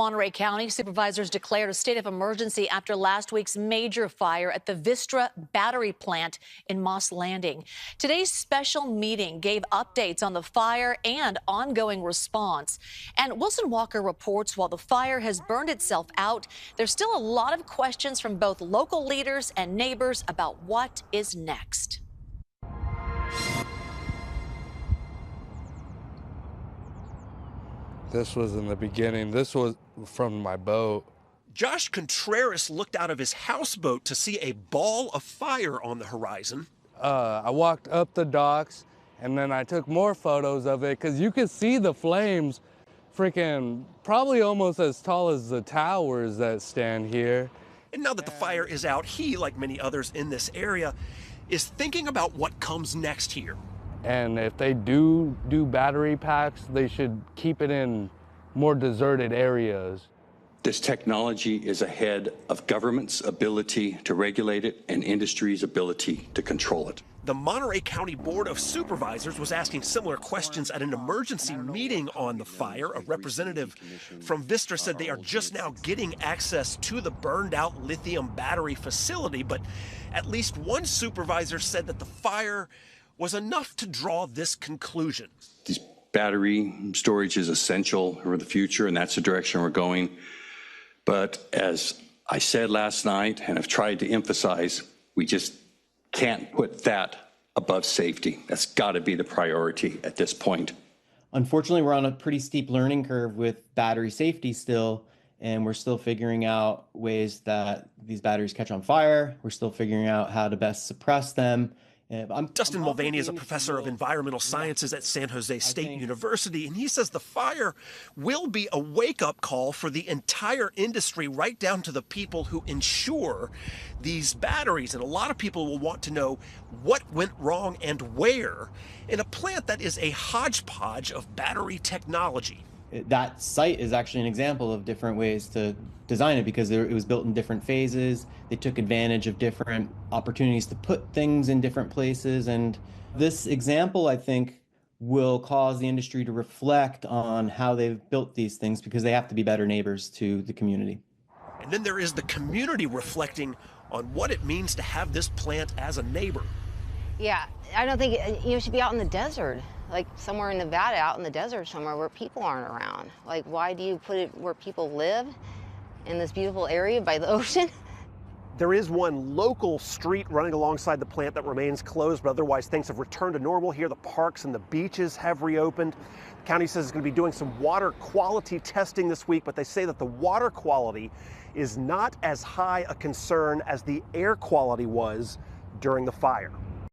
Monterey County, supervisors declared a state of emergency after last week's major fire at the Vistra battery plant in Moss Landing. Today's special meeting gave updates on the fire and ongoing response. And Wilson Walker reports while the fire has burned itself out, there's still a lot of questions from both local leaders and neighbors about what is next. This was in the beginning. This was from my boat. Josh Contreras looked out of his houseboat to see a ball of fire on the horizon. I walked up the docks and then I took more photos of it because you could see the flames freaking probably almost as tall as the towers that stand here. And now that the fire is out, he, like many others in this area, is thinking about what comes next here. And if they do battery packs, they should keep it in more deserted areas. This technology is ahead of government's ability to regulate it and industry's ability to control it. The Monterey County Board of Supervisors was asking similar questions at an emergency meeting on the fire. A representative from Vistra said they are just now getting access to the burned out lithium battery facility, but at least one supervisor said that the fire was enough to draw this conclusion. This battery storage is essential for the future, and that's the direction we're going. But as I said last night, and I've tried to emphasize, we just can't put that above safety. That's got to be the priority at this point. Unfortunately, we're on a pretty steep learning curve with battery safety still, and we're still figuring out ways that these batteries catch on fire. We're still figuring out how to best suppress them. Dustin Mulvaney is a professor of environmental sciences at San Jose State University, and he says the fire will be a wake-up call for the entire industry, right down to the people who insure these batteries. And a lot of people will want to know what went wrong and where in a plant that is a hodgepodge of battery technology. That site is actually an example of different ways to design it because it was built in different phases. They took advantage of different opportunities to put things in different places. And this example, I think, will cause the industry to reflect on how they've built these things because they have to be better neighbors to the community. And then there is the community reflecting on what it means to have this plant as a neighbor. Yeah, I don't think it should be out in the desert. Like somewhere in Nevada, out in the desert somewhere where people aren't around. Like, why do you put it where people live in this beautiful area by the ocean? There is one local street running alongside the plant that remains closed, but otherwise things have returned to normal here. The parks and the beaches have reopened. The county says it's going to be doing some water quality testing this week, but they say that the water quality is not as high a concern as the air quality was during the fire.